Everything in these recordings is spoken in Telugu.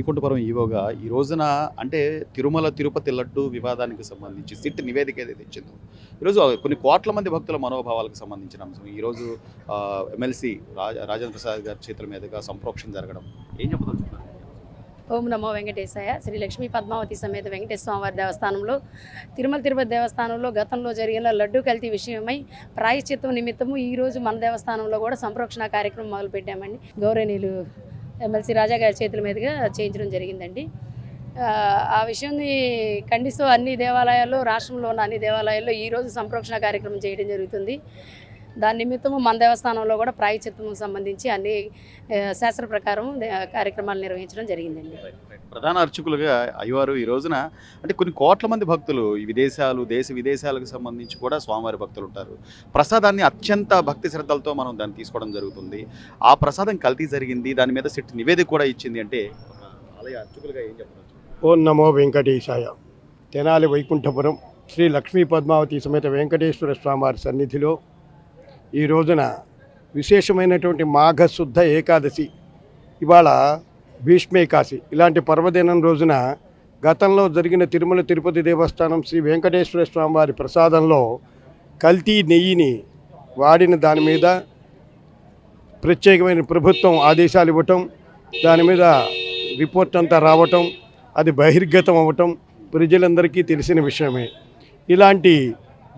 వైకుంఠపురం ఈవోగా ఈ రోజున అంటే తిరుమల తిరుపతి లడ్డు వివాదానికి సంబంధించి సిట్ నివేదిక ఏదైతే ఇచ్చిందో ఈరోజు కొన్ని కోట్ల మంది భక్తుల మనోభావాలకు సంబంధించిన అంశం ఈరోజు ఎమ్మెల్సీ రాజేంద్ర ప్రసాద్ గారి చేతుల మీదుగా సంప్రోక్షణ జరగడం ఏం చెప్పదలుచుకున్నారు? ఓం నమో వెంకటేశాయ. శ్రీ లక్ష్మీ పద్మావతి సమేత వెంకటేశ్వర స్వామివారి దేవస్థానంలో తిరుమల తిరుపతి దేవస్థానంలో గతంలో జరిగిన లడ్డు కల్తీ విషయమై ప్రాయశ్చిత్తం నిమిత్తము ఈరోజు మన దేవస్థానంలో కూడా సంప్రోక్షణ కార్యక్రమం మొదలుపెట్టామండి. గౌరవనీయులు ఎమ్మెల్సీ రాజా గారి చేతుల మీదుగా చేయించడం జరిగిందండి. ఆ విషయాన్ని ఖండిస్తూ అన్ని దేవాలయాల్లో, రాష్ట్రంలో ఉన్న అన్ని దేవాలయాల్లో ఈరోజు సంప్రోక్షణ కార్యక్రమం చేయడం జరుగుతుంది. దాని నిమిత్తము మన దేవస్థానంలో కూడా ప్రాయశ్చిత్తం సంబంధించి అన్ని శాస్త్ర ప్రకారం కార్యక్రమాలు నిర్వహించడం జరిగిందండి. ప్రధాన అర్చకులుగా అయ్యవారు ఈ రోజున అంటే కొన్ని కోట్ల మంది భక్తులు ఈ దేశ విదేశాలకు సంబంధించి కూడా స్వామివారి భక్తులు ఉంటారు. ప్రసాదాన్ని అత్యంత భక్తి శ్రద్ధలతో మనం దాన్ని తీసుకోవడం జరుగుతుంది. ఆ ప్రసాదం కల్తీ జరిగింది, దాని మీద సిట్ నివేదిక కూడా ఇచ్చింది అంటే ఆలయ అర్చకులుగా ఏం చెప్పవచ్చు? ఓం నమో వెంకటేశాయ. తెనాలి వైకుంఠపురం శ్రీ లక్ష్మీ పద్మావతి సమేత వెంకటేశ్వర స్వామివారి సన్నిధిలో ఈ రోజున విశేషమైనటువంటి మాఘశుద్ధ ఏకాదశి, ఇవాళ భీష్మేకాశి, ఇలాంటి పర్వదినం రోజున గతంలో జరిగిన తిరుమల తిరుపతి దేవస్థానం శ్రీ వెంకటేశ్వర స్వామివారి ప్రసాదంలో కల్తీ నెయ్యిని వాడిన దాని మీద ప్రత్యేకమైన ప్రభుత్వం ఆదేశాలు ఇవ్వటం, దాని మీద రిపోర్ట్ అంతా రావటం, అది బహిర్గతం అవ్వటం ప్రజలందరికీ తెలిసిన విషయమే. ఇలాంటి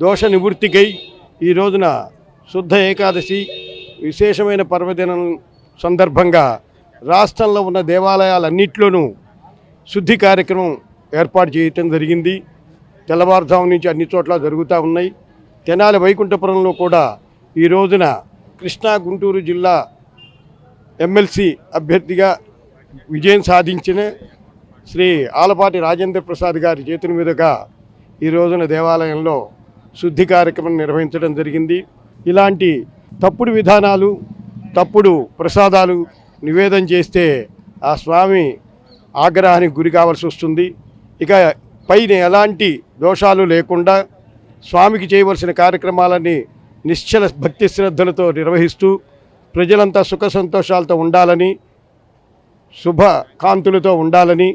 దోష నివృత్తికై ఈ రోజున శుద్ధ ఏకాదశి విశేషమైన పర్వదినం సందర్భంగా రాష్ట్రంలో ఉన్న దేవాలయాలన్నింటిలోనూ శుద్ధి కార్యక్రమం ఏర్పాటు చేయటం జరిగింది. తెల్లవారుజాము నుంచి అన్ని చోట్ల జరుగుతూ ఉన్నాయి. తెనాలి వైకుంఠపురంలో కూడా ఈ రోజున కృష్ణా గుంటూరు జిల్లా ఎమ్మెల్సీ అభ్యర్థిగా విజయం సాధించిన శ్రీ ఆలపాటి రాజేంద్ర ప్రసాద్ గారి చేతుల మీదుగా ఈ రోజున దేవాలయంలో శుద్ధి కార్యక్రమం నిర్వహించడం జరిగింది. ఇలాంటి తప్పుడు విధానాలు, తప్పుడు ప్రసాదాలు నివేదన చేస్తే ఆ స్వామి ఆగ్రహానికి గురి కావాల్సి వస్తుంది. ఇక పైన ఎలాంటి దోషాలు లేకుండా స్వామికి చేయవలసిన కార్యక్రమాలన్నీ నిశ్చల భక్తి శ్రద్ధలతో నిర్వహిస్తూ ప్రజలంతా సుఖ సంతోషాలతో ఉండాలని, శుభ కాంతులతో ఉండాలని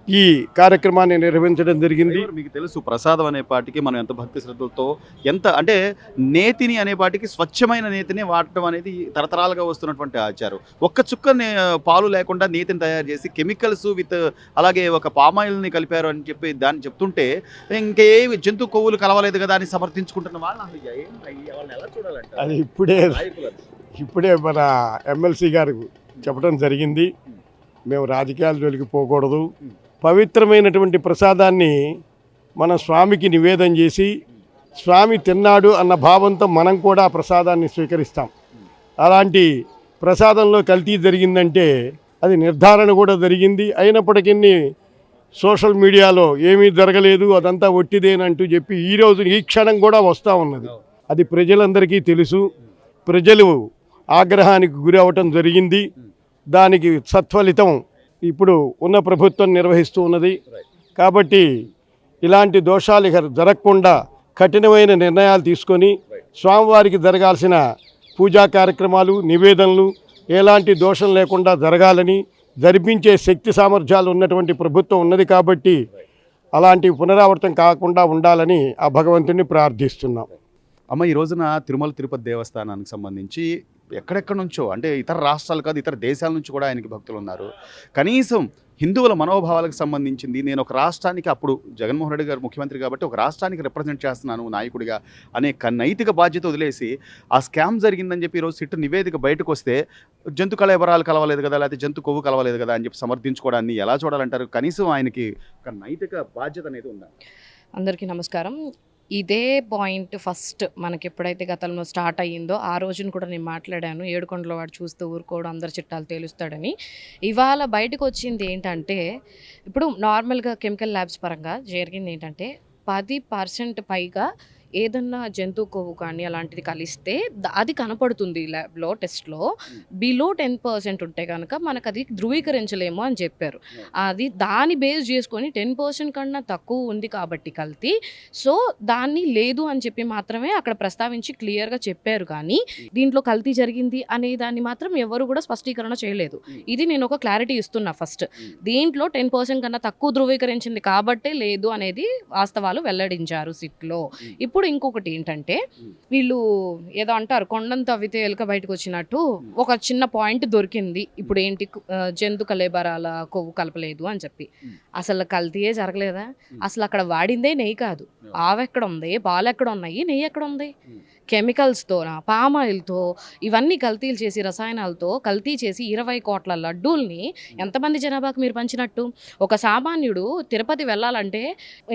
ఈ కార్యక్రమాన్ని నిర్వహించడం జరిగింది. మీకు తెలుసు ప్రసాదం అనే పాటికి మనం ఎంత భక్తి శ్రద్ధలతో ఎంత అంటే నేతిని అనే పాటికి స్వచ్ఛమైన నేతిని వాడటం అనేది తరతరాలుగా వస్తున్నటువంటి ఆచారం. ఒక్క చుక్క పాలు లేకుండా నేతిని తయారు చేసి కెమికల్స్ విత్ అలాగే ఒక పామాయిల్ని కలిపారు అని చెప్పి దాన్ని చెప్తుంటే ఇంకే జంతు కొవ్వులు కలవలేదు కదా అని సమర్థించుకుంటున్న వాళ్ళని ఎలా చూడాలంటే అది ఇప్పుడే మన ఎమ్మెల్సీ గారు చెప్పడం జరిగింది. మేము రాజకీయాల జోలికి పోకూడదు, పవిత్రమైనటువంటి ప్రసాదాన్ని మన స్వామికి నివేదన చేసి స్వామి తిన్నాడు అన్న భావంతో మనం కూడా ఆ ప్రసాదాన్ని స్వీకరిస్తాం. అలాంటి ప్రసాదంలో కల్తీ జరిగిందంటే అది నిర్ధారణ కూడా జరిగింది. అయినప్పటికీ సోషల్ మీడియాలో ఏమీ జరగలేదు, అదంతా ఒట్టిదేనంటూ చెప్పి ఈరోజు ఈ క్షణం కూడా వస్తూ ఉన్నది. అది ప్రజలందరికీ తెలుసు. ప్రజలు ఆగ్రహానికి గురి అవ్వటం జరిగింది. దానికి సత్ఫలితం ఇప్పుడు ఉన్న ప్రభుత్వం నిర్వహిస్తూ ఉన్నది. కాబట్టి ఇలాంటి దోషాలు ఇక జరగకుండా కఠినమైన నిర్ణయాలు తీసుకొని స్వామివారికి జరగాల్సిన పూజా కార్యక్రమాలు, నివేదనలు ఎలాంటి దోషం లేకుండా జరగాలని, జరిపించే శక్తి సామర్థ్యాలు ఉన్నటువంటి ప్రభుత్వం ఉన్నది. కాబట్టి అలాంటి పునరావృతం కాకుండా ఉండాలని ఆ భగవంతుని ప్రార్థిస్తున్నాం. అమ్మ, ఈ రోజున తిరుమల తిరుపతి దేవస్థానానికి సంబంధించి ఎక్కడెక్కడి నుంచో అంటే ఇతర రాష్ట్రాలు కాదు ఇతర దేశాల నుంచి కూడా ఆయనకి భక్తులు ఉన్నారు. కనీసం హిందువుల మనోభావాలకు సంబంధించింది నేను ఒక రాష్ట్రానికి అప్పుడు జగన్మోహన్ రెడ్డి గారు ముఖ్యమంత్రి కాబట్టి ఒక రాష్ట్రానికి రిప్రజెంట్ చేస్తున్నాను నాయకుడిగా అనే నైతిక బాధ్యత వదిలేసి ఆ స్కామ్ జరిగిందని చెప్పి ఈరోజు సిట్టు నివేదిక బయటకు వస్తే జంతు కళేబరాలు కలవలేదు కదా, లేకపోతే జంతు కొవ్వు కలవలేదు కదా అని చెప్పి సమర్థించుకోవడాన్ని ఎలా చూడాలంటారు? కనీసం ఆయనకి ఒక నైతిక బాధ్యత అనేది ఉందా? అందరికీ నమస్కారం. ఇదే పాయింట్ ఫస్ట్ మనకి ఎప్పుడైతే గతంలో స్టార్ట్ అయ్యిందో ఆ రోజున కూడా నేను మాట్లాడాను. ఏడుకొండల వాడు చూస్తూ ఊరుకోవడం, అందరి చిట్టాలు తేలుస్తాడని. ఇవాళ బయటకు వచ్చింది ఏంటంటే, ఇప్పుడు నార్మల్గా కెమికల్ ల్యాబ్స్ పరంగా జరిగింది ఏంటంటే 10% పైగా ఏదన్నా జంతు కొవ్వు కానీ అలాంటిది కలిస్తే అది కనపడుతుంది ల్యాబ్లో టెస్ట్లో. బిలో 10% ఉంటే కనుక మనకు అది ధృవీకరించలేము అని చెప్పారు. అది దాన్ని బేస్ చేసుకొని 10% కన్నా తక్కువ ఉంది కాబట్టి కల్తీ, సో దాన్ని లేదు అని చెప్పి మాత్రమే అక్కడ ప్రస్తావించి క్లియర్గా చెప్పారు. కానీ దీంట్లో కల్తీ జరిగింది అనే దాన్ని మాత్రం ఎవరు కూడా స్పష్టీకరణ చేయలేదు. ఇది నేను ఒక క్లారిటీ ఇస్తున్నా ఫస్ట్. దీంట్లో 10% కన్నా తక్కువ ధృవీకరించింది కాబట్టే లేదు అనేది వాస్తవాలు వెల్లడించారు సిట్లో. ఇప్పుడు ఇంకొకటి ఏంటంటే, వీళ్ళు ఏదో అంటారు కొండంత తవ్వితే ఎలుక బయటకు వచ్చినట్టు ఒక చిన్న పాయింట్ దొరికింది. ఇప్పుడు ఏంటి, జంతు కళేబరాల కొవ్వు కలపలేదు అని చెప్పి. అసలు కల్తీయే జరగలేదా? అసలు అక్కడ వాడిందే నెయ్యి కాదు. ఆవు ఎక్కడ ఉంది, పాలు ఎక్కడ ఉన్నాయి, నెయ్యి ఎక్కడ ఉంది? కెమికల్స్తో, పామాయిల్తో, ఇవన్నీ కల్తీలు చేసి రసాయనాలతో కల్తీ చేసి 20 కోట్ల లడ్డూల్ని ఎంతమంది జనాభాకు మీరు పంచినట్టు? ఒక సామాన్యుడు తిరుపతి వెళ్ళాలంటే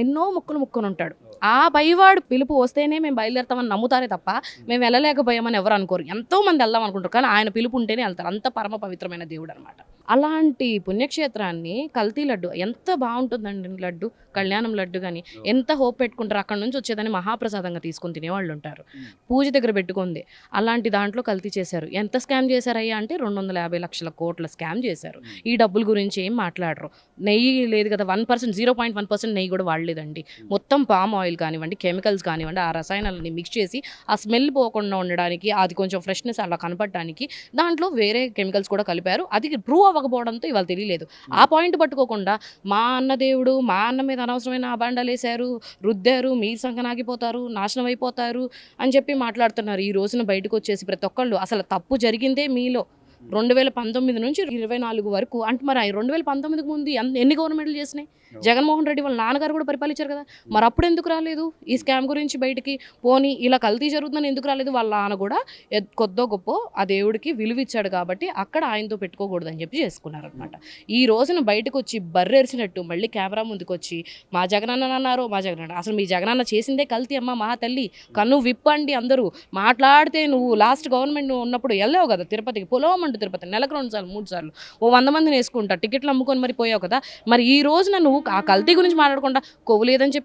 ఎన్నో ముక్కును ఉంటాడు. ఆ పైవాడు పిలుపు వస్తేనే మేము బయలుదేరుతామని నమ్ముతారే తప్ప మేము వెళ్ళలేకపోయామని ఎవరు అనుకోరు. ఎంతోమంది వెళ్దాం అనుకుంటారు, కానీ ఆయన పిలుపు ఉంటేనే వెళ్తారు. అంత పరమ పవిత్రమైన దేవుడు అనమాట. అలాంటి పుణ్యక్షేత్రాన్ని కల్తీ లడ్డు ఎంత బాగుంటుందండి. లడ్డు, కళ్యాణం లడ్డు కానీ ఎంత హోప్ పెట్టుకుంటారు. అక్కడ నుంచి వచ్చేదాన్ని మహాప్రసాదంగా తీసుకొని తినేవాళ్ళు ఉంటారు, పూజ దగ్గర పెట్టుకుంది. అలాంటి దాంట్లో కల్తీ చేశారు. ఎంత స్కామ్ చేశారయ్యా అంటే 250 లక్షల కోట్ల స్కామ్ చేశారు. ఈ డబ్బుల గురించి ఏం మాట్లాడరు. నెయ్యి లేదు కదా, 1%, 0.1% నెయ్యి కూడా వాడలేదండి. మొత్తం పామ్ ఆయిల్ కానివ్వండి, కెమికల్స్ కానివ్వండి, ఆ రసాయనాలని మిక్స్ చేసి ఆ స్మెల్ పోకుండా ఉండడానికి, అది కొంచెం ఫ్రెష్నెస్ అలా కనపడడానికి దాంట్లో వేరే కెమికల్స్ కూడా కలిపారు. అది ప్రూవ్ అవ్వకపోవడంతో ఇవాళ తెలియలేదు. ఆ పాయింట్ పట్టుకోకుండా మా అన్న దేవుడు, మా అన్న మీద అనవసరమైన అబాండాలు వేశారు, రుద్దారు, మీరు సంకనాగిపోతారు, నాశనం అయిపోతారు అని చెప్పి మాట్లాడుతున్నారు. ఈ రోజున బయటకు వచ్చేసి ప్రతి ఒక్కళ్ళు అసలు తప్పు జరిగిందే మీలో. 2019 నుంచి 24 వరకు అంటే మరి 2019కి ముందు ఎన్ని గవర్నమెంట్లు చేసినాయి? జగన్మోహన్ రెడ్డి వాళ్ళ నాన్నగారు కూడా పరిపాలించారు కదా, మరి అప్పుడు ఎందుకు రాలేదు ఈ స్కామ్ గురించి బయటికి? పోనీ ఇలా కల్తీ జరుగుతుందని ఎందుకు రాలేదు? వాళ్ళ నాన్న కూడా కొద్దో గొప్ప ఆ దేవుడికి విలువ ఇచ్చాడు కాబట్టి అక్కడ ఆయనతో పెట్టుకోకూడదని చెప్పి చేసుకున్నారనమాట. ఈ రోజున బయటకు వచ్చి బర్రెరిసినట్టు మళ్ళీ కెమెరా ముందుకు వచ్చి మా జగనన్న అన్నారు, మా జగనన్న అసలు మీ జగనన్న చేసిందే కల్తీ అమ్మ మహా తల్లి, కన్ను విప్పండి అందరూ. మాట్లాడితే నువ్వు లాస్ట్ గవర్నమెంట్ ఉన్నప్పుడు వెళ్ళావు కదా తిరుపతికి, పొలవమంటూ తిరుపతి నెలకు 2 సార్లు 3 సార్లు ఓ 100 మందిని వేసుకుంటా టికెట్లు అమ్ముకొని మరి పోయావు కదా. మరి ఈ రోజున నువ్వు ఆ కల్తీ గురించి మాట్లాడకుండా కొవ్వు లేదని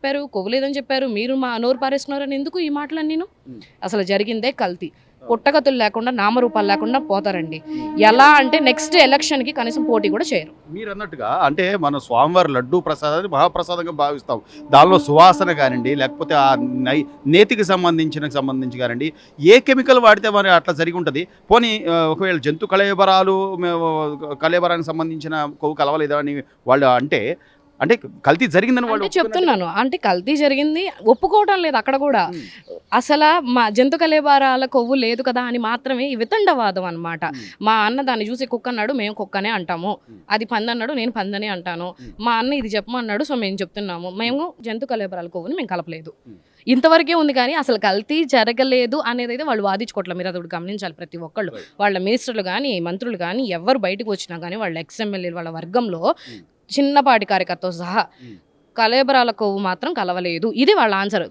చెప్పారు మీరు మా నోరు పారేసుకున్నారని ఎందుకు ఈ మాటలన్నీ? అసలు జరిగిందే కల్తీ. పుట్టగతులు లేకుండా నామరూపాలు లేకుండా పోతారండి. ఎలా అంటే నెక్స్ట్ ఎలక్షన్కి కనీసం పోటీ కూడా చేయరు. మీరు అన్నట్టుగా అంటే మన స్వామివారి లడ్డూ ప్రసాదాన్ని మహాప్రసాదంగా భావిస్తాం. దానిలో సువాసన కానివ్వండి, లేకపోతే ఆ నేతికి సంబంధించి కానివ్వండి, ఏ కెమికల్ వాడితే మరి అట్లా జరిగి ఉంటుంది. పోనీ ఒకవేళ జంతు కళేబరానికి సంబంధించిన కొవ్వు కలవలేదా అని వాళ్ళు అంటే కల్తీ జరిగిందని వాళ్ళు చెప్తున్నాను. అంటే కల్తీ జరిగింది ఒప్పుకోవడం లేదు అక్కడ కూడా. అసలు మా జంతు కళేబరాల కొవ్వు లేదు కదా అని మాత్రమే వితండవాదం అనమాట. మా అన్న దాన్ని చూసి కుక్క అన్నాడు, మేము కుక్కనే అంటాము. అది పంది అన్నాడు, నేను పందనే అంటాను. మా అన్న ఇది చెప్పమన్నాడు, సో మేము చెప్తున్నాము. మేము జంతు కళేబరాల కొవ్వుని మేము కలపలేదు. ఇంతవరకే ఉంది. కానీ అసలు కల్తీ జరగలేదు అనేది అయితే వాళ్ళు వాదించుకోవట్లేదు. మీరు అది గమనించాలి. ప్రతి ఒక్కళ్ళు, వాళ్ళ మినిస్టర్లు కానీ మంత్రులు కానీ ఎవరు బయటకు వచ్చినా కానీ వాళ్ళ ఎక్స్ఎమ్మెల్యేలు వాళ్ళ వర్గంలో చిన్నపాటి కార్యకర్తతో సహా కళేబరాల కొవ్వు మాత్రం కలవలేదు. ఇది వాళ్ళ ఆన్సర్.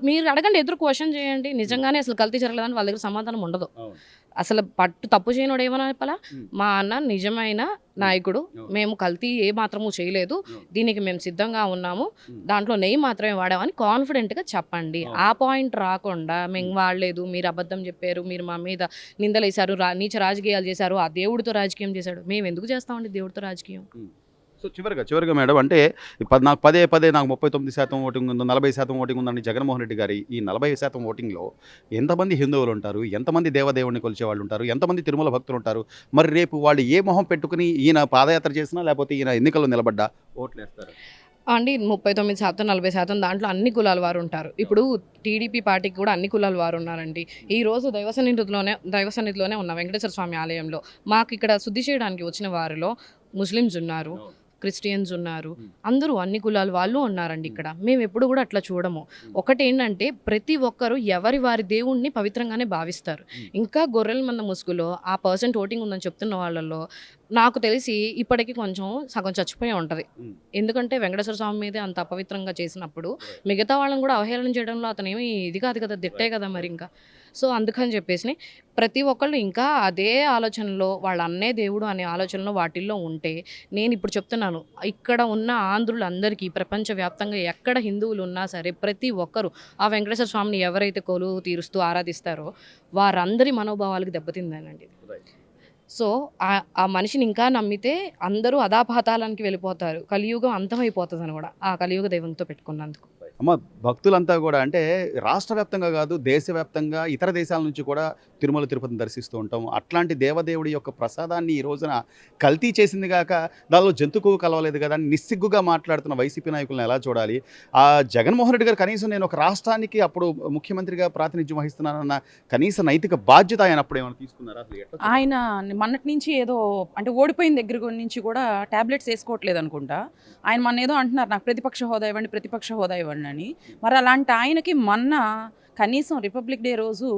మీరు అడగండి, ఎదురు క్వశ్చన్ చేయండి. నిజంగానే అసలు కల్తీ జరగలేదని వాళ్ళ దగ్గర సమాధానం ఉండదు. అసలు తప్పు చేయనోడు ఏమన్నా చెప్పాలా? మా అన్న నిజమైన నాయకుడు, మేము కల్తీ ఏ మాత్రము చేయలేదు, దీనికి మేము సిద్ధంగా ఉన్నాము, దాంట్లో నెయ్యి మాత్రమే వాడామని కాన్ఫిడెంట్గా చెప్పండి. ఆ పాయింట్ రాకుండా మేము వాడలేదు, మీరు అబద్ధం చెప్పారు, మీరు మా మీద నిందలేశారు, నీచ రాజకీయాలు చేశారు, ఆ దేవుడితో రాజకీయం చేశాడు. మేము ఎందుకు చేస్తామండి దేవుడితో రాజకీయం? సో చివరిగా మేడం అంటే నాకు పదే నాకు 39% ఓటింగ్ ఉంది, 40% ఓటింగ్ ఉందండి జగన్మోహన్ రెడ్డి గారి ఈ 40% ఓటింగ్లో ఎంతమంది హిందువులు ఉంటారు, ఎంతమంది దేవదేవుడిని కొలిచే వాళ్ళు ఉంటారు, ఎంతమంది తిరుమల భక్తులు ఉంటారు? మరి రేపు వాళ్ళు ఏ మొహం పెట్టుకుని ఈయన పాదయాత్ర చేసినా లేకపోతే ఈయన ఎన్నికల్లో నిలబడ్డా ఓట్లు వేస్తారు అండి? 39%, 40% దాంట్లో అన్ని కులాల వారు ఉంటారు. ఇప్పుడు టీడీపీ పార్టీకి కూడా అన్ని కులాల వారు ఉన్నారండి. ఈ రోజు దైవ సన్నిధిలోనే ఉన్న వెంకటేశ్వర స్వామి ఆలయంలో మాకు ఇక్కడ శుద్ధి చేయడానికి వచ్చిన వారిలో ముస్లిమ్స్ ఉన్నారు, క్రిస్టియన్స్ ఉన్నారు, అందరూ అన్ని కులాల వాళ్ళు ఉన్నారండి ఇక్కడ. మేము ఎప్పుడు కూడా అట్లా చూడము. ఒకటి ఏంటంటే ప్రతి ఒక్కరు ఎవరి వారి దేవుణ్ణి పవిత్రంగానే భావిస్తారు. ఇంకా గొర్రెల మంద ముసుగులో ఆ పర్సెంట్ ఓటింగ్ ఉందని చెప్తున్న వాళ్ళలో నాకు తెలిసి ఇప్పటికీ కొంచెం సగం చచ్చిపోయి ఉంటుంది. ఎందుకంటే వెంకటేశ్వర స్వామి మీదే అంత అపవిత్రంగా చేసినప్పుడు మిగతా వాళ్ళని కూడా అవహేళన చేయడంలో అతను ఏమి ఇది కాదు కదా, దిట్టే కదా మరి ఇంకా. సో అందుకని చెప్పేసి ప్రతి ఒక్కళ్ళు ఇంకా అదే ఆలోచనలో వాళ్ళ అన్నే దేవుడు అనే ఆలోచనలో వాటిల్లో ఉంటే, నేను ఇప్పుడు చెప్తున్నాను, ఇక్కడ ఉన్న ఆంధ్రులందరికీ ప్రపంచవ్యాప్తంగా ఎక్కడ హిందువులు ఉన్నా సరే ప్రతి ఒక్కరు ఆ వెంకటేశ్వర స్వామిని ఎవరైతే కొలువు తీరుస్తూ ఆరాధిస్తారో వారందరి మనోభావాలకు దెబ్బతిందానండి. సో ఆ మనిషిని ఇంకా నమ్మితే అందరూ అధాపాతాళానికి వెళ్ళిపోతారు. కలియుగం అంతమైపోతుందని కూడా ఆ కలియుగ దైవంతో పెట్టుకున్నందుకు. అమ్మ, భక్తులంతా కూడా అంటే రాష్ట్ర వ్యాప్తంగా కాదు, దేశవ్యాప్తంగా ఇతర దేశాల నుంచి కూడా తిరుమల తిరుపతిని దర్శిస్తూ ఉంటాం. అట్లాంటి దేవదేవుడి యొక్క ప్రసాదాన్ని ఈ రోజున కల్తీ చేసింది కాక దానిలో జంతుకువు కలవలేదు కదా అని నిస్సిగ్గుగా మాట్లాడుతున్న వైసీపీ నాయకులను ఎలా చూడాలి? ఆ జగన్మోహన్ రెడ్డి గారు కనీసం నేను ఒక రాష్ట్రానికి అప్పుడు ముఖ్యమంత్రిగా ప్రాతినిధ్యం వహిస్తున్నానన్న కనీస నైతిక బాధ్యత ఆయన అప్పుడు ఏమైనా తీసుకున్నారా? అసలు ఎట్లా? ఆయన మొన్నటి నుంచి ఏదో అంటే ఓడిపోయిన దగ్గర నుంచి కూడా టాబ్లెట్స్ వేసుకోవట్లేదు అనుకుంటా. ఆయన మొన్న ఏదో అంటున్నారు, నాకు ప్రతిపక్ష హోదా ఇవ్వండి, ప్రతిపక్ష హోదా ఇవ్వండి అని. మరి అలాంటి ఆయనకి మొన్న కనీసం రిపబ్లిక్ డే రోజు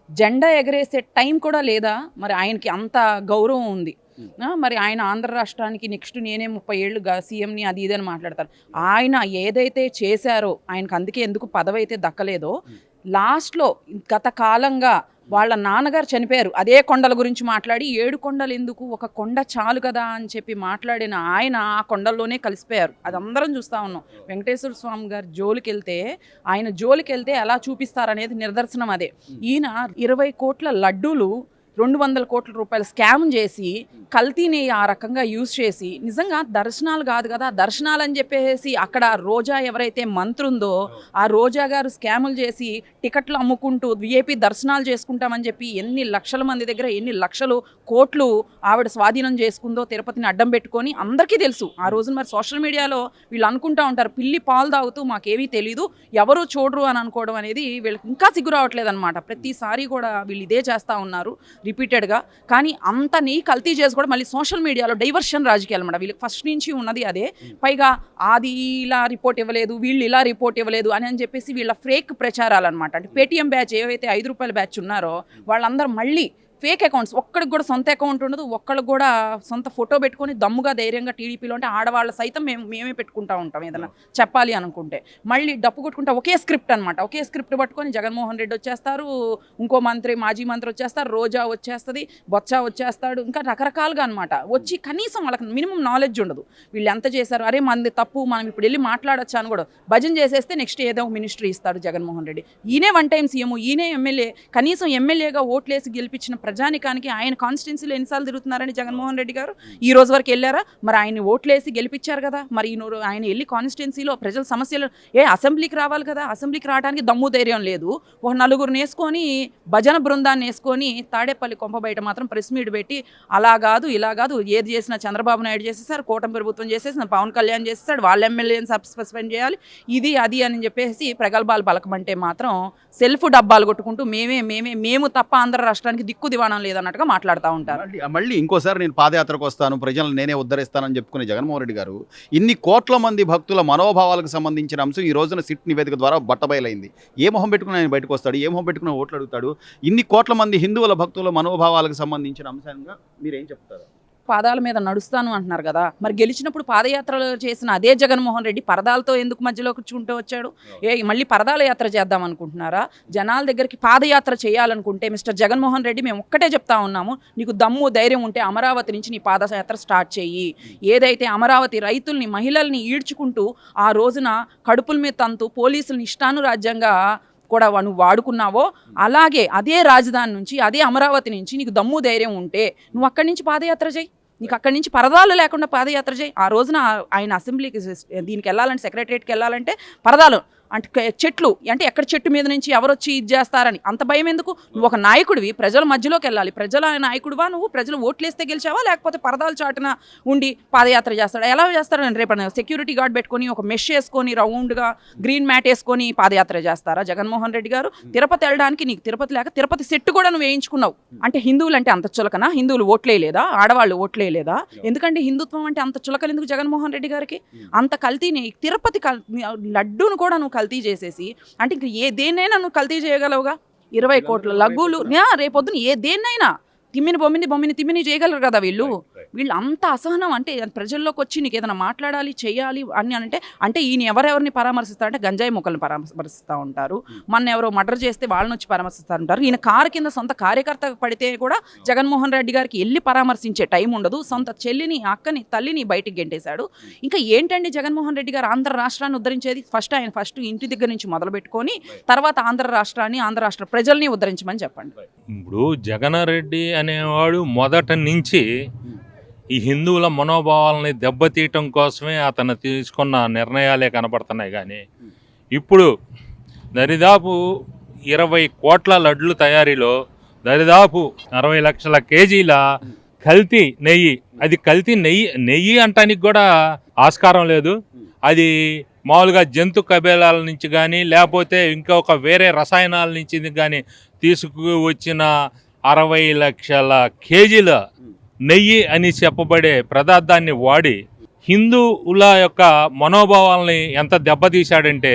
జెండా ఎగరేసే టైం కూడా లేదా? మరి ఆయనకి అంత గౌరవం ఉంది. మరి ఆయన ఆంధ్ర రాష్ట్రానికి నెక్స్ట్ నేనే 30 ఏళ్ళుగా సీఎంని అది ఇదని మాట్లాడతారు. ఆయన ఏదైతే చేశారో ఆయనకు అందుకే ఎందుకు పదవి అయితే దక్కలేదో, లాస్ట్లో గత కాలంగా వాళ్ళ నాన్నగారు చనిపోయారు, అదే కొండల గురించి మాట్లాడి 7 కొండలు ఎందుకు, ఒక కొండ చాలు కదా అని చెప్పి మాట్లాడిన ఆయన ఆ కొండల్లోనే కలిసిపోయారు. అది అందరం చూస్తూ ఉన్నాం. వెంకటేశ్వర స్వామి గారి జోలికి వెళ్తే, ఆయన జోలికి వెళ్తే ఎలా చూపిస్తారనేది నిదర్శనం అదే. ఈయన 20 కోట్ల లడ్డూలు 200 కోట్ల రూపాయలు స్కామ్ చేసి కల్తీని ఆ రకంగా యూజ్ చేసి, నిజంగా దర్శనాలు కాదు కదా, దర్శనాలు అని చెప్పేసి అక్కడ రోజా ఎవరైతే మంత్రి ఉందో ఆ రోజా గారు స్కాములు చేసి టికెట్లు అమ్ముకుంటూ విఐపి దర్శనాలు చేసుకుంటామని చెప్పి ఎన్ని లక్షల మంది దగ్గర ఎన్ని లక్షలు కోట్లు ఆవిడ స్వాధీనం చేసుకుందో తిరుపతిని అడ్డం పెట్టుకొని అందరికీ తెలుసు. ఆ రోజున మరి సోషల్ మీడియాలో వీళ్ళు అనుకుంటా ఉంటారు పిల్లి పాలు తాగుతూ మాకేమీ తెలీదు, ఎవరు చూడరు అని అనుకోవడం అనేది వీళ్ళకి ఇంకా సిగ్గు రావట్లేదు అనమాట. ప్రతిసారి కూడా వీళ్ళు ఇదే చేస్తూ ఉన్నారు రిపీటెడ్గా. కానీ అంత నీ కల్తీ చేసి కూడా మళ్ళీ సోషల్ మీడియాలో డైవర్షన్ రాజకీయాలు అన్నమాట. వీళ్ళకి ఫస్ట్ నుంచి ఉన్నది అదే. పైగా అది ఇలా రిపోర్ట్ ఇవ్వలేదు, వీళ్ళు ఇలా రిపోర్ట్ ఇవ్వలేదు అని చెప్పేసి వీళ్ళ ఫేక్ ప్రచారాలు అనమాట. అంటే పేటీఎం బ్యాచ్ ఏవైతే 5 రూపాయల బ్యాచ్ ఉన్నారో వాళ్ళందరూ మళ్ళీ ఫేక్ అకౌంట్స్, ఒక్కడికి కూడా సొంత అకౌంట్ ఉండదు, ఒక్కడికి కూడా సొంత ఫోటో పెట్టుకొని దమ్ముగా ధైర్యంగా టీడీపీలో అంటే ఆడవాళ్ళ సైతం మేమే పెట్టుకుంటూ ఉంటాం ఏదైనా చెప్పాలి అనుకుంటే. మళ్ళీ డప్పు కొట్టుకుంటా ఒకే స్క్రిప్ట్ అనమాట. ఒకే స్క్రిప్ట్ పట్టుకొని జగన్మోహన్ రెడ్డి వచ్చేస్తారు, ఇంకో మంత్రి మాజీ మంత్రి వచ్చేస్తారు, రోజా వచ్చేస్తుంది, బొత్స వచ్చేస్తాడు, ఇంకా రకరకాలుగా అనమాట. వచ్చి కనీసం వాళ్ళకి మినిమం నాలెడ్జ్ ఉండదు. వీళ్ళు ఎంత చేశారు, అరే మంది తప్పు మనం ఇప్పుడు వెళ్ళి మాట్లాడొచ్చు అని కూడా భజన చేసేస్తే నెక్స్ట్ ఏదో మినిస్ట్రీ ఇస్తాడు జగన్మోహన్ రెడ్డి. ఈయనే 1 టైం సీఎం, ఈయనే ఎమ్మెల్యే, కనీసం ఎమ్మెల్యేగా ఓట్లేసి గెలిపించిన ప్రజానికానికి ఆయన కాన్స్టిట్యున్సీలో ఎన్నిసార్లు తిరుగుతున్నారని జగన్మోహన్ రెడ్డి గారు ఈ రోజు వరకు వెళ్ళారా? మరి ఆయన ఓట్లేసి గెలిపించారు కదా, మరి ఆయన వెళ్ళి కాన్స్టిట్యున్సీలో ప్రజల సమస్యలు అసెంబ్లీకి రావాలి కదా, అసెంబ్లీకి రావడానికి దమ్ము ధైర్యం లేదు. ఒక 4 వేసుకొని భజన బృందాన్ని వేసుకొని తాడేపల్లి కొంప బయట మాత్రం ప్రెస్ మీట్ పెట్టి అలా కాదు ఇలా కాదు, ఏది చేసినా చంద్రబాబు నాయుడు చేసేసారు, కూటమి ప్రభుత్వం చేసేసిన పవన్ కళ్యాణ్ చేసేసాడు, వాళ్ళ ఎమ్మెల్యేని సస్పెండ్ చేయాలి, ఇది అది అని చెప్పేసి ప్రగల్భాలు పలకమంటే మాత్రం సెల్ఫ్ డబ్బాలు కొట్టుకుంటూ మేము తప్ప ఆంధ్ర రాష్ట్రానికి దిక్కు దివాణం లేదన్నట్టుగా మాట్లాడుతూ ఉంటారు. మళ్ళీ ఇంకోసారి నేను పాదయాత్రకు వస్తాను, ప్రజలను నేనే ఉద్ధరిస్తానని చెప్పుకునే జగన్మోహన్ రెడ్డి గారు ఇన్ని కోట్ల మంది భక్తుల మనోభావాలకు సంబంధించిన అంశం ఈ రోజున సిట్ నివేదిక ద్వారా బట్టబయలైంది. ఏ మొహం పెట్టుకుని ఆయన బయటకు వస్తాడు, ఏ మొహం పెట్టుకుని ఓట్లు అడుగుతాడు? ఇన్ని కోట్ల మంది హిందువుల భక్తుల మనోభావాలకు సంబంధించిన అంశంగా మీరేం చెప్తారు? పాదాల మీద నడుస్తాను అంటున్నారు కదా, మరి గెలిచినప్పుడు పాదయాత్రలు చేసిన అదే జగన్మోహన్ రెడ్డి పరదాలతో ఎందుకు మధ్యలో కూర్చుంటూ వచ్చాడు? మళ్ళీ పరదాల యాత్ర చేద్దాం అనుకుంటున్నారా? జనాల దగ్గరికి పాదయాత్ర చేయాలనుకుంటే మిస్టర్ జగన్మోహన్ రెడ్డి మేము ఒక్కటే చెప్తా ఉన్నాము, నీకు దమ్ము ధైర్యం ఉంటే అమరావతి నుంచి నీ పాదయాత్ర స్టార్ట్ చెయ్యి. ఏదైతే అమరావతి రైతుల్ని మహిళల్ని ఈడ్చుకుంటూ ఆ రోజున కడుపుల మీద తంతు పోలీసుల్ని ఇష్టానురాజ్యంగా కూడా నువ్వు వాడుకున్నావో, అలాగే అదే రాజధాని నుంచి అదే అమరావతి నుంచి నీకు దమ్ము ధైర్యం ఉంటే నువ్వు అక్కడి నుంచి పాదయాత్ర చేయి. నీకు అక్కడి నుంచి పరదాలు లేకుండా పాదయాత్ర చేయి. ఆ రోజున ఆయన అసెంబ్లీకి దీనికి వెళ్ళాలంటే సెక్రటరియట్కి వెళ్ళాలంటే పరదాలు అంటే చెట్లు అంటే ఎక్కడ చెట్టు మీద నుంచి ఎవరు వచ్చి ఇది చేస్తారని అంత భయం ఎందుకు? నువ్వు ఒక నాయకుడివి, ప్రజల మధ్యలోకి వెళ్ళాలి. ప్రజల నాయకుడివా నువ్వు? ప్రజలు ఓట్లేస్తే గెలిచావా లేకపోతే పరదాలు చాటున ఉండి పాదయాత్ర చేస్తాడా? ఎలా చేస్తారా? రేపు సెక్యూరిటీ గార్డ్ పెట్టుకొని ఒక మెష్ వేసుకొని రౌండ్గా గ్రీన్ మ్యాట్ వేసుకొని పాదయాత్ర చేస్తారా జగన్మోహన్ రెడ్డి గారు? తిరుపతి వెళ్ళడానికి నీకు తిరుపతి లేక తిరుపతి సెట్టు కూడా నువ్వు వేయించుకున్నావు. అంటే హిందువులు అంటే అంత చులకనా? హిందువులు ఓట్లేయలేదా? ఆడవాళ్ళు ఓట్లేయలేదా? ఎందుకంటే హిందుత్వం అంటే అంత చులకలు ఎందుకు జగన్మోహన్ రెడ్డి గారికి? అంత కల్తీని తిరుపతి లడ్డూను కూడా నువ్వు కల్తీ చేసేసి అంటే ఇంక దేన్నైనా నువ్వు కల్తీ చేయగలవుగా? 20 కోట్ల లగ్గులు రేపొద్దున దేన్నైనా బొమ్మిని తిమ్మిని చేయగలరు కదా వీళ్ళు. వీళ్ళు అంత అసహనం అంటే ప్రజల్లోకి వచ్చి నీకు ఏదైనా మాట్లాడాలి చేయాలి అని అంటే ఈయన ఎవరెవరిని పరామర్శిస్తారంటే గంజాయి మొక్కల్ని పరామర్శిస్తూ ఉంటారు. మొన్న ఎవరో మర్డర్ చేస్తే వాళ్ళని వచ్చి పరామర్శిస్తూ ఉంటారు. ఈయన కారు కింద సొంత కార్యకర్త పడితే కూడా జగన్మోహన్ రెడ్డి గారికి వెళ్ళి పరామర్శించే టైం ఉండదు. సొంత చెల్లిని అక్కని తల్లిని బయటికి గెంటేశాడు. ఇంకా ఏంటండి జగన్మోహన్ రెడ్డి గారు ఆంధ్ర రాష్ట్రాన్ని ఉద్ధరించేది? ఆయన ఫస్ట్ ఇంటి దగ్గర నుంచి మొదలు పెట్టుకొని తర్వాత ఆంధ్ర రాష్ట్ర ప్రజల్ని ఉద్ధరించమని చెప్పండి. ఇప్పుడు జగన్ రెడ్డి అనేవాడు మొదట నుంచి ఈ హిందువుల మనోభావాలని దెబ్బతీయటం కోసమే అతను తీసుకున్న నిర్ణయాలే కనపడుతున్నాయి. కానీ ఇప్పుడు దరిదాపు 20 కోట్ల లడ్లు తయారీలో దరిదాపు 60 లక్షల కేజీల కల్తీ నెయ్యి, అది కల్తీ నెయ్యి అంటానికి కూడా ఆస్కారం లేదు. అది మామూలుగా జంతు కబేలాల నుంచి కానీ లేకపోతే ఇంకొక వేరే రసాయనాల నుంచి కానీ తీసుకువచ్చిన 60 లక్షల కేజీల నెయ్యి అని చెప్పబడే పదార్థాన్ని వాడి హిందువుల యొక్క మనోభావాల్ని ఎంత దెబ్బతీశాడంటే,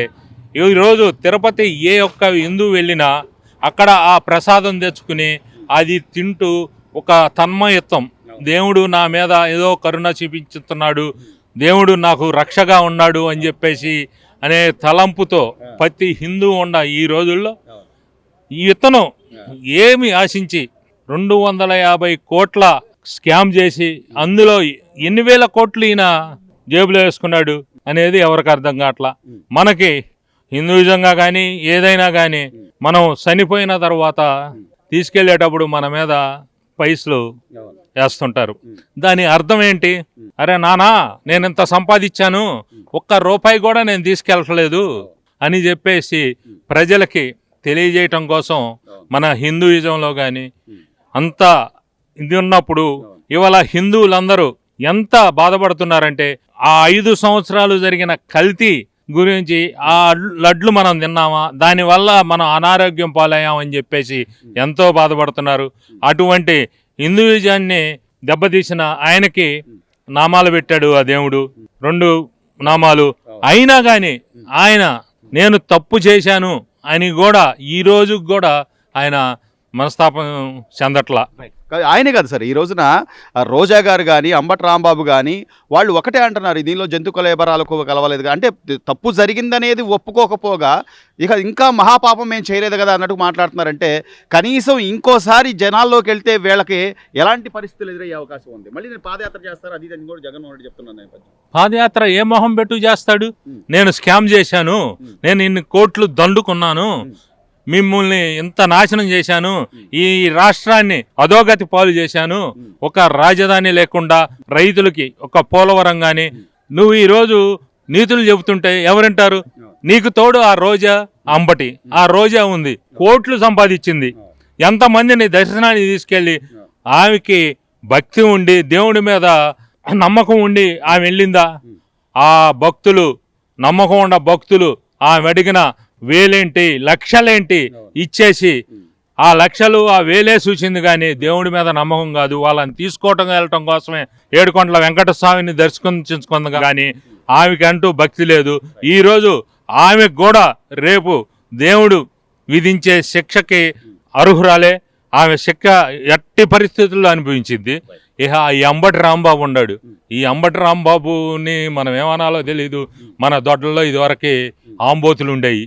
ఈరోజు తిరుపతి ఏ ఒక్క హిందువు వెళ్ళినా అక్కడ ఆ ప్రసాదం తెచ్చుకుని అది తింటూ ఒక తన్మయత్వం, దేవుడు నా మీద ఏదో కరుణ చూపించుతున్నాడు, దేవుడు నాకు రక్షగా ఉన్నాడు అని చెప్పేసి అనే తలంపుతో ప్రతి హిందూ ఈ రోజుల్లో ఇతను ఏమి ఆశించి 250 కోట్ల స్కామ్ చేసి అందులో ఎన్ని వేల కోట్లు ఈయన జేబులో వేసుకున్నాడు అనేది ఎవరికి అర్థం కావట్లా. మనకి హిందూయిజంగా కానీ ఏదైనా కానీ మనం చనిపోయిన తర్వాత తీసుకెళ్లేటప్పుడు మన మీద పైసలు వేస్తుంటారు. దాని అర్థం ఏంటి? అరే నానా, నేను ఇంత సంపాదించాను, ఒక్క రూపాయి కూడా నేను తీసుకెళ్ళట్లేదు అని చెప్పేసి ప్రజలకి తెలియజేయటం కోసం మన హిందూయిజంలో కానీ అంత ఇది ఉన్నప్పుడు ఇవాళ హిందువులందరూ ఎంత బాధపడుతున్నారంటే, ఆ 5 సంవత్సరాలు జరిగిన కల్తీ గురించి ఆ లడ్లు మనం తిన్నామా, దానివల్ల మనం అనారోగ్యం పాలయ్యామని చెప్పేసి ఎంతో బాధపడుతున్నారు. అటువంటి హిందూయిజాన్ని దెబ్బతీసిన ఆయనకి నామాలు పెట్టాడు ఆ దేవుడు, 2 నామాలు. అయినా కానీ ఆయన నేను తప్పు చేశాను అని కూడా ఈ రోజు కూడా ఆయన మనస్తాపం చెందట్లా. ఆయనే కాదు సార్, ఈ రోజున రోజా గారు కానీ అంబటి రాంబాబు కానీ వాళ్ళు ఒకటే అంటున్నారు, దీనిలో జంతు కలేబరాలకు కలవలేదు. అంటే తప్పు జరిగిందనేది ఒప్పుకోకపోగా ఇక ఇంకా మహాపాపం మేము చేయలేదు కదా అన్నట్టు మాట్లాడుతున్నారంటే, కనీసం ఇంకోసారి జనాల్లోకి వెళ్తే వీళ్ళకి ఎలాంటి పరిస్థితులు ఎదురయ్యే అవకాశం ఉంది? మళ్ళీ నేను పాదయాత్ర చేస్తారు అది అని కూడా జగన్మోహన్ రెడ్డి చెప్తున్నాను. పాదయాత్ర ఏ మొహం పెట్టు చేస్తాడు? నేను స్కామ్ చేశాను, నేను ఇన్ని కోట్లు దండుకున్నాను, మిమ్మల్ని ఇంత నాశనం చేశాను, ఈ రాష్ట్రాన్ని అధోగతి పాలు చేశాను, ఒక రాజధాని లేకుండా రైతులకి ఒక పోలవరం కానీ, నువ్వు ఈరోజు నీతులు చెబుతుంటే ఎవరింటారు? నీకు తోడు ఆ రోజా అంబటి, ఆ రోజా ఉంది, కోట్లు సంపాదించింది, ఎంతమందిని దర్శనానికి తీసుకెళ్ళి ఆమెకి భక్తి ఉండి దేవుడి మీద నమ్మకం ఉండి ఆమె వెళ్ళిందా? ఆ భక్తులు, నమ్మకం ఉన్న భక్తులు ఆమె అడిగిన వేలేంటి లక్షలేంటి ఇచ్చేసి ఆ లక్షలు ఆ వేలే చూసింది, కానీ దేవుడి మీద నమ్మకం కాదు. వాళ్ళని తీసుకోవటం వెళ్ళటం కోసమే ఏడుకొండల వెంకటస్వామిని దర్శించుకుంది, కానీ ఆమెకి అంటూ భక్తి లేదు. ఈరోజు ఆమెకు కూడా రేపు దేవుడు విధించే శిక్షకి అర్హురాలే. ఆమె శిక్ష ఎట్టి పరిస్థితుల్లో అనుభవించింది. ఇక ఈ అంబటి రాంబాబు ఉన్నాడు, ఈ అంబటి రాంబాబుని మనం ఏమనాలో తెలీదు. మన దొడ్లలో ఇదివరకు ఆంబోతులు ఉండేవి,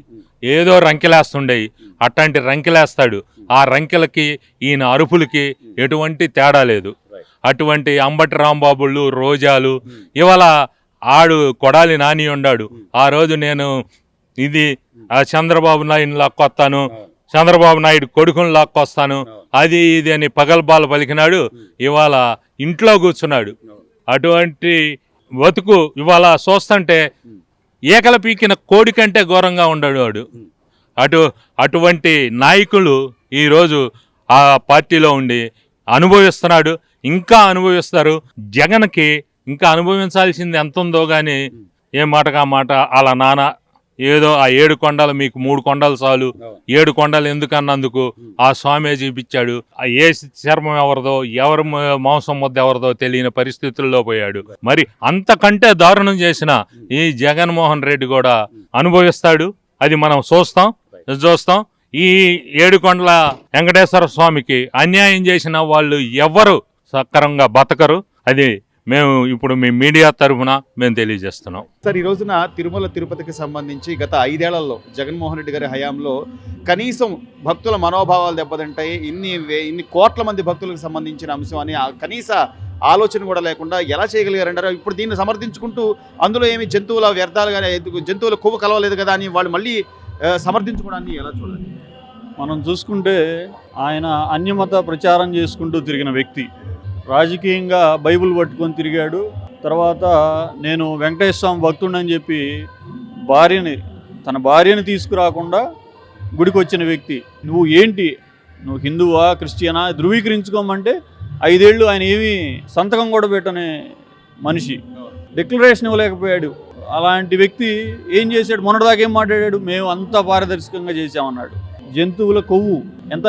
ఏదో రంకెలేస్తుండేవి, అట్లాంటి రంకెలేస్తాడు. ఆ రంకెలకి ఈయన అరుపులకి ఎటువంటి తేడా లేదు. అటువంటి అంబటి రాంబాబులు, రోజాలు ఇవాళ ఆడు కొడాలి నాని ఉన్నాడు. ఆ రోజు నేను ఇది చంద్రబాబు నాయుడు లాక్కొస్తాను, చంద్రబాబు నాయుడు కొడుకుని లాక్కొస్తాను, అది ఇది అని పగల్బాలు పలికినాడు. ఇవాళ ఇంట్లో కూర్చున్నాడు. అటువంటి బతుకు ఇవాళ చూస్తుంటే ఏకల పీకిన కోడి కంటే ఘోరంగా ఉన్నాడు వాడు. అటువంటి నాయకులు ఈరోజు ఆ పార్టీలో ఉండి అనుభవిస్తున్నాడు, ఇంకా అనుభవిస్తారు. జగన్కి ఇంకా అనుభవించాల్సింది ఎంత ఉందో కానీ ఏ మాటగా మాట అలా నాన్న ఏదో ఆ 7 కొండలు మీకు 3 కొండలు చాలు, 7 కొండలు ఎందుకన్నందుకు ఆ స్వామి చూపించాడు. ఆ ఏ చర్మం ఎవరిదో, ఎవరి మాంసం ముద్ద ఎవరిదో తెలియని పరిస్థితుల్లో పోయాడు. మరి అంతకంటే దారుణం చేసిన ఈ జగన్మోహన్ రెడ్డి కూడా అనుభవిస్తాడు. అది మనం చూస్తాం. ఈ ఏడుకొండల వెంకటేశ్వర స్వామికి అన్యాయం చేసిన వాళ్ళు ఎవ్వరు సక్రమంగా బతకరు. అది మేము ఇప్పుడు మీ మీడియా తరఫున మేము తెలియజేస్తున్నాం. సార్, ఈ రోజున తిరుమల తిరుపతికి సంబంధించి గత 5 ఏళ్లలో జగన్మోహన్ రెడ్డి గారి హయాంలో కనీసం భక్తుల మనోభావాలు దెబ్బతింటాయి, ఇన్ని కోట్ల మంది భక్తులకు సంబంధించిన అంశం అని కనీస ఆలోచన కూడా లేకుండా ఎలా చేయగలిగారంటారు? ఇప్పుడు దీన్ని సమర్థించుకుంటూ అందులో ఏమి జంతువుల వ్యర్థాలు కానీ జంతువుల కొవ్వు కలవలేదు కదా అని వాళ్ళు మళ్ళీ సమర్థించుకోవడాన్ని ఎలా చూడాలి? మనం చూసుకుంటే ఆయన అన్యమత ప్రచారం చేసుకుంటూ తిరిగిన వ్యక్తి. రాజకీయంగా బైబిల్ పట్టుకొని తిరిగాడు. తర్వాత నేను వెంకటేశ్వర స్వామి భక్తుడని చెప్పి తన భార్యని తీసుకురాకుండా గుడికి వచ్చిన వ్యక్తి. నువ్వు ఏంటి, నువ్వు హిందువా క్రిస్టియనా ధృవీకరించుకోమంటే 5 ఏళ్ళు ఆయన ఏమీ సంతకం కూడా పెట్టని మనిషి, డిక్లరేషన్ ఇవ్వలేకపోయాడు. అలాంటి వ్యక్తి ఏం చేశాడు? మొన్నటిదాకా ఏం మాట్లాడాడు? మేము అంతా పారదర్శకంగా చేసామన్నాడు. జంతువుల కొవ్వు ఎంత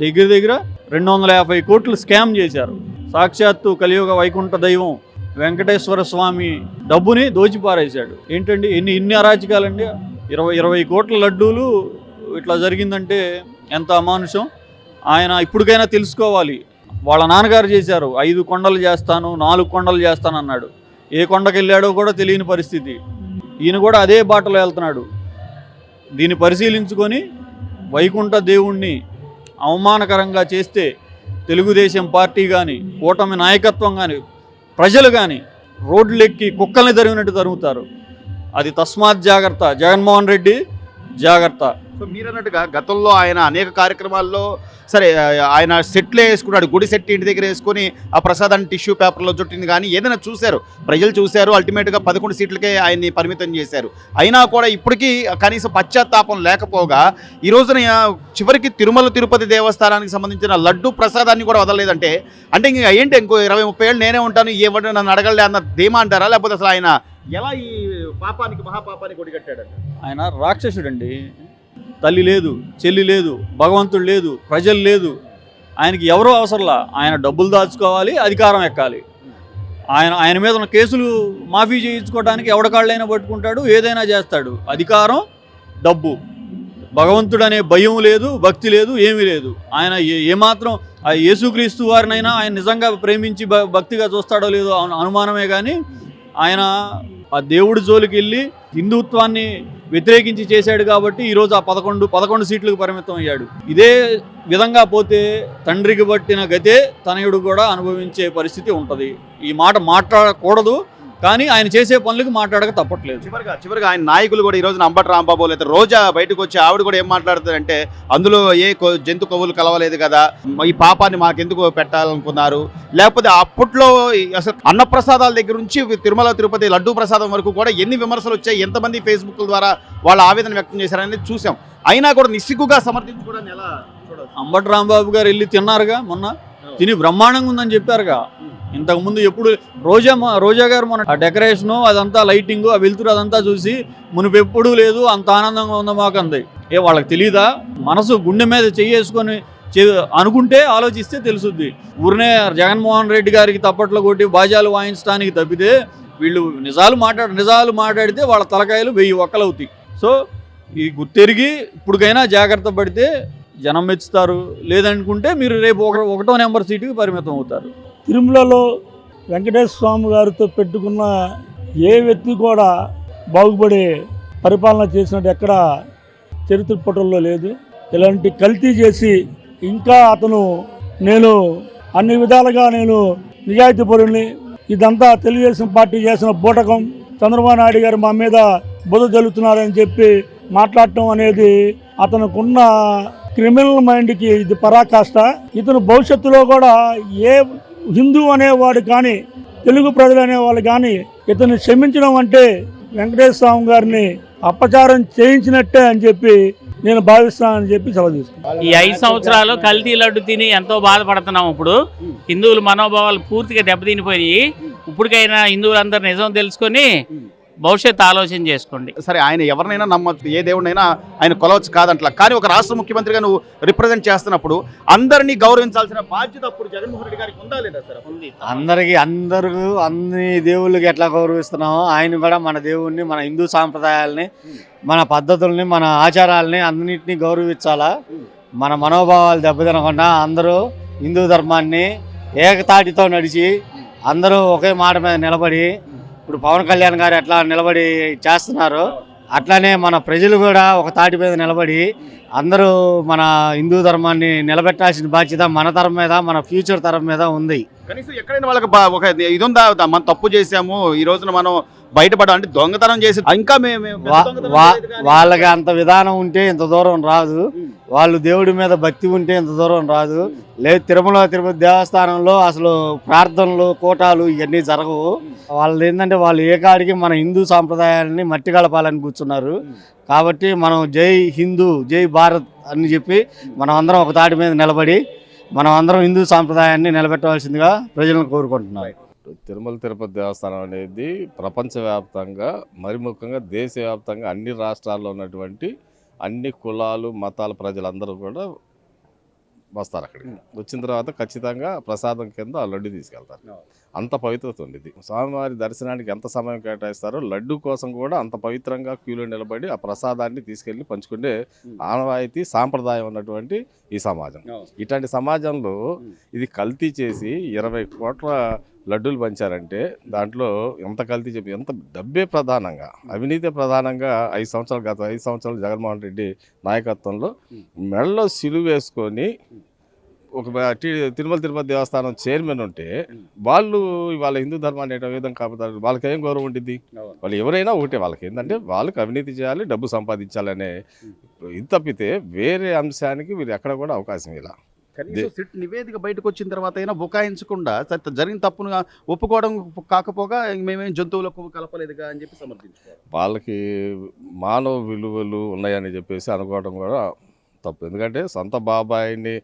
దగ్గర 250 కోట్లు స్కామ్ చేశారు. సాక్షాత్తు కలియుగ వైకుంఠ దైవం వెంకటేశ్వర స్వామి డబ్బుని దోచిపారేశాడు. ఏంటండి ఇన్ని అరాచకాలండి? 20 కోట్ల లడ్డూలు ఇట్లా జరిగిందంటే ఎంత అమానుషం. ఆయన ఇప్పటికైనా తెలుసుకోవాలి. వాళ్ళ నాన్నగారు చేశారు, 5 కొండలు చేస్తాను 4 కొండలు చేస్తాను అన్నాడు. ఏ కొండకి వెళ్ళాడో కూడా తెలియని పరిస్థితి. ఈయన కూడా అదే బాటలో వెళ్తున్నాడు. దీన్ని పరిశీలించుకొని వైకుంఠ దేవుణ్ణి అవమానకరంగా చేస్తే తెలుగుదేశం పార్టీ కానీ కూటమి నాయకత్వం కానీ ప్రజలు కానీ రోడ్లెక్కి కుక్కల్ని తరిగినట్టు తరుగుతారు. అది తస్మాత్ జాగ్రత్త, జగన్మోహన్ రెడ్డి జాగ్రత్త. సో మీరు అన్నట్టుగా గతంలో ఆయన అనేక కార్యక్రమాల్లో సరే ఆయన సెట్లే వేసుకున్నాడు, గుడి సెట్ ఇంటి దగ్గర వేసుకొని ఆ ప్రసాదాన్ని టిష్యూ పేపర్లో చుట్టింది కానీ ఏదైనా చూశారు, ప్రజలు చూశారు. అల్టిమేట్గా 11 సీట్లకే ఆయన్ని పరిమితం చేశారు. అయినా కూడా ఇప్పటికీ కనీసం పశ్చాత్తాపం లేకపోగా ఈ రోజున చివరికి తిరుమల తిరుపతి దేవస్థానానికి సంబంధించిన లడ్డు ప్రసాదాన్ని కూడా వదలలేదంటే అంటే ఇంకా ఏంటి, ఇంకో 20-30 ఏళ్ళు నేనే ఉంటాను, ఎవరు నన్ను అడగలే అన్న ధీమా అంటారా? లేకపోతే అసలు ఆయన ఎలా ఈ పాపానికి మహాపాపానికి ఒడిగట్టాడండి? ఆయన రాక్షసుడండి. తల్లి లేదు, చెల్లి లేదు, భగవంతుడు లేదు, ప్రజలు లేదు. ఆయనకి ఎవరో అవసరంలా. ఆయన డబ్బులు దాచుకోవాలి, అధికారం ఎక్కాలి. ఆయన మీద ఉన్న కేసులు మాఫీ చేయించుకోవడానికి ఎవడకాళ్ళైనా పట్టుకుంటాడు, ఏదైనా చేస్తాడు. అధికారం, డబ్బు. భగవంతుడు అనే భయం లేదు, భక్తి లేదు, ఏమీ లేదు. ఆయన ఏమాత్రం ఆ యేసుక్రీస్తు వారినైనా ఆయన నిజంగా ప్రేమించి భక్తిగా చూస్తాడో లేదో అనుమానమే. కానీ ఆయన ఆ దేవుడి జోలికి వెళ్ళి హిందుత్వాన్ని వ్యతిరేకించి చేశాడు కాబట్టి ఈరోజు ఆ 11 సీట్లకు పరిమితం అయ్యాడు. ఇదే విధంగా పోతే తండ్రికి పట్టిన గతే తనయుడు కూడా అనుభవించే పరిస్థితి ఉంటుంది. ఈ మాట మాట్లాడకూడదు, కానీ ఆయన చేసే పనులకు మాట్లాడక తప్పట్లేదు. చివరిగా ఆయన నాయకులు కూడా ఈ రోజున అంబటి రాంబాబు లేదా రోజా బయటకు వచ్చి ఆవిడ కూడా ఏం మాట్లాడుతుందంటే అందులో జంతు కొవ్వులు కలవలేదు కదా, ఈ పాపాన్ని మాకెందుకు పెట్టాలనుకున్నారు? లేకపోతే అప్పట్లో అసలు అన్నప్రసాదాల దగ్గర నుంచి తిరుమల తిరుపతి లడ్డూ ప్రసాదం వరకు కూడా ఎన్ని విమర్శలు వచ్చాయి, ఎంతమంది ఫేస్బుక్ ద్వారా వాళ్ళ ఆవేదన వ్యక్తం చేశారనేది చూసాం. అయినా కూడా నిస్సిగ్గుగా సమర్థించుకోవడానికి ఎలా చూడవచ్చు? అంబటి రాంబాబు గారు వెళ్ళి తిన్నారుగా, మొన్న తిని బ్రహ్మాండంగా ఉందని చెప్పారుగా. ఇంతకుముందు ఎప్పుడు రోజా గారు మన ఆ డెకరేషను అదంతా లైటింగు ఆ వెలుతురు అదంతా చూసి మునుపెప్పుడూ లేదు అంత ఆనందంగా ఉందా మాకంది. వాళ్ళకి తెలియదా? మనసు గుండె మీద చెయ్యేసుకొని అనుకుంటే ఆలోచిస్తే తెలుసుద్ది. ఊరినే జగన్మోహన్ రెడ్డి గారికి తప్పట్లో కొట్టి బాజాలు వాయించడానికి తప్పితే వీళ్ళు నిజాలు మాట్లాడితే వాళ్ళ తలకాయలు 1000 ఒక్కలవుతాయి. సో ఈ గుర్తెరిగి ఇప్పటికైనా జాగ్రత్త పడితే జనం మెచ్చుతారు. లేదనుకుంటే మీరు రేపు 1వ నెంబర్ సీటుకి పరిమితం అవుతారు. తిరుమలలో వెంకటేశ్వర స్వామి గారితో పెట్టుకున్న ఏ వ్యక్తి కూడా బాగుపడే పరిపాలన చేసినట్టు ఎక్కడ చరిత్ర పుటల్లో లేదు. ఇలాంటి కల్తీ చేసి ఇంకా నేను అన్ని విధాలుగా నిజాయితీపరుని, ఇదంతా తెలుగుదేశం పార్టీ చేసిన బూటకం, చంద్రబాబు నాయుడు గారు మా మీద బుధ జల్లుతున్నారని చెప్పి మాట్లాడటం అనేది అతనుకున్న క్రిమినల్ మైండ్కి ఇది పరాకాష్ట. ఇతను భవిష్యత్తులో కూడా ఏ హిందూ అనేవాడు కానీ తెలుగు ప్రజలు అనేవాళ్ళు కానీ ఇతన్ని క్షమించడం అంటే వెంకటేశ్వర స్వామి గారిని అపచారం చేయించినట్టే అని చెప్పి నేను భావిస్తానని చెప్పి సెలవు తీసుకున్నాను. ఈ 5 సంవత్సరాలు కల్తీ లడ్డు తిని ఎంతో బాధపడుతున్నాం. ఇప్పుడు హిందువుల మనోభావాలు పూర్తిగా దెబ్బతినిపోయి ఇప్పటికైనా హిందువులందరూ నిజం తెలుసుకొని భవిష్యత్తు ఆలోచన చేసుకోండి. సరే, ఆయన ఎవరినైనా నమ్మచ్చు, ఏ దేవుడినైనా ఆయన కొలవచ్చు కాదంట్లా. కానీ ఒక రాష్ట్ర ముఖ్యమంత్రిగా నువ్వు రిప్రజెంట్ చేస్తున్నప్పుడు అందరినీ గౌరవించాల్సిన బాధ్యత అప్పుడు జగన్మోహన్ రెడ్డి గారికి ఉందా లేదా సార్? అందరూ అన్ని దేవుళ్ళకి ఎట్లా గౌరవిస్తున్నామో ఆయన కూడా మన దేవుణ్ణి, మన హిందూ సాంప్రదాయాల్ని, మన పద్ధతుల్ని, మన ఆచారాలని అన్నింటినీ గౌరవించాలా. మన మనోభావాలు దెబ్బతినకుండా అందరూ హిందూ ధర్మాన్ని ఏకతాటితో నడిచి అందరూ ఒకే మాట మీద నిలబడి, ఇప్పుడు పవన్ కళ్యాణ్ గారు ఎట్లా నిలబడి చేస్తున్నారు అట్లానే మన ప్రజలు కూడా ఒక తాటి మీద నిలబడి అందరూ మన హిందూ ధర్మాన్ని నిలబెట్టాల్సిన బాధ్యత మన తరం మీద, మన ఫ్యూచర్ తరం మీద ఉంది. కనీసం ఎక్కడైనా వాళ్ళకి ఒక ఇది ఉందా, మనం తప్పు చేసాము ఈ రోజున మనం బయటపడాలి అంటే దొంగతనం చేసి ఇంకా వాళ్ళకి అంత విధానం ఉంటే ఇంత దూరం రాదు, వాళ్ళు దేవుడి మీద భక్తి ఉంటే ఇంత దూరం రాదు. లేదు తిరుపతి దేవస్థానంలో అసలు ప్రార్థనలు, కోటాలు ఇవన్నీ జరగవు. వాళ్ళది ఏంటంటే వాళ్ళు ఏ కాడికి మన హిందూ సాంప్రదాయాలని మట్టి కలపాలని కూర్చున్నారు. కాబట్టి మనం జై హిందూ, జై భారత్ అని చెప్పి మనం అందరం ఒక తాటి మీద నిలబడి మనం అందరం హిందూ సాంప్రదాయాన్ని నిలబెట్టవలసిందిగా ప్రజలను కోరుకుంటున్నారు. తిరుపతి దేవస్థానం అనేది ప్రపంచవ్యాప్తంగా, మరి ముఖ్యంగా దేశవ్యాప్తంగా అన్ని రాష్ట్రాల్లో ఉన్నటువంటి అన్ని కులాలు, మతాల ప్రజలందరూ కూడా వస్తారు. అక్కడికి వచ్చిన తర్వాత ఖచ్చితంగా ప్రసాదం కింద ఆ లడ్డు తీసుకెళ్తారు. అంత పవిత్రత ఉంది ఇది. స్వామివారి దర్శనానికి ఎంత సమయం కేటాయిస్తారో లడ్డు కోసం కూడా అంత పవిత్రంగా క్యూలో నిలబడి ఆ ప్రసాదాన్ని తీసుకెళ్లి పంచుకునే ఆనవాయితీ, సాంప్రదాయం ఉన్నటువంటి ఈ సమాజం. ఇట్లాంటి సమాజంలో ఇది కల్తీ చేసి 20 కోట్ల లడ్డూలు పంచారంటే దాంట్లో ఎంత కల్తీ చెప్పి, ఎంత డబ్బే ప్రధానంగా, అవినీతి ప్రధానంగా 5 సంవత్సరాలు, గత 5 సంవత్సరాలు జగన్మోహన్ రెడ్డి నాయకత్వంలో మెడలో సిలువ వేసుకొని ఒక తిరుపతి దేవస్థానం చైర్మన్ ఉంటే వాళ్ళు వాళ్ళ హిందూ ధర్మాన్ని ఏ విధంగా కాపాడారు? వాళ్ళకి ఏం గౌరవం ఉంటుంది? వాళ్ళు ఎవరైనా ఒకటే, వాళ్ళకి ఏంటంటే వాళ్ళకి అవినీతి చేయాలి, డబ్బు సంపాదించాలనే ఇది తప్పితే వేరే అంశానికి వీరు ఎక్కడ కూడా అవకాశం ఇలా. సిట్ నివేదిక బయటకు వచ్చిన తర్వాత అయినా బుకాయించకుండా జరిగిన తప్పును ఒప్పుకోవడం కాకపోగా మేమేం జంతువులకు కలపలేదుగా అని చెప్పి సమర్థించుకోవాలి. వాళ్ళకి మానవ విలువలు ఉన్నాయని చెప్పేసి అనుకోవడం కూడా తప్పు. ఎందుకంటే సొంత బాబాయిని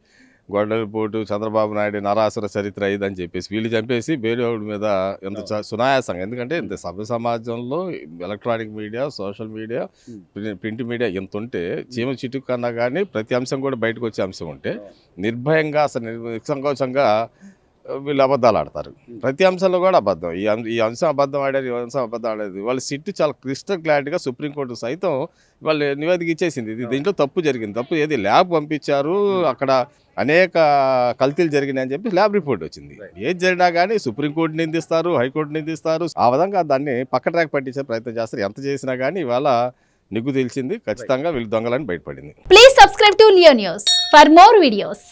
గొడ్డలిపోటు చంద్రబాబు నాయుడు నరాసుర చరిత్ర ఇదని చెప్పేసి వీళ్ళు చంపేసి వేరేవాడి మీద ఎంత సునాయాసంగా, ఎందుకంటే ఇంత సభ్య సమాజంలో electronic media, social media, print media ఎంత ఉంటే చీమ చిటుకు కన్నా కానీ ప్రతి అంశం కూడా బయటకు వచ్చే అంశం ఉంటే నిర్భయంగా అసలు నిస్సంకోచంగా వీళ్ళు అబద్ధాలు ఆడతారు. ప్రతి అంశంలో కూడా అబద్ధం, ఈ అంశం అబద్ధం ఆడారు, ఈ అంశం అబద్ధం ఆడేది. వాళ్ళ సిట్టు చాలా క్రిస్టల్ క్లారిటీగా సుప్రీంకోర్టు సైతం వాళ్ళు నివేదిక ఇచ్చేసింది. దీంట్లో తప్పు జరిగింది. తప్పు ఏది ల్యాబ్ పంపించారు, అక్కడ అనేక కల్తీలు జరిగినాయి అని చెప్పి ల్యాబ్ రిపోర్ట్ వచ్చింది. ఏది జరిగినా కానీ సుప్రీంకోర్టు నిందిస్తారు, హైకోర్టు నిందిస్తారు. ఆ విధంగా దాన్ని పక్క ట్రాక్ పట్టించే ప్రయత్నం చేస్తారు. ఎంత చేసినా కానీ ఇవాళ నిగ్గు తెలిసింది, ఖచ్చితంగా వీళ్ళు దొంగలని బయటపడింది. Please subscribe to Leo news for more videos.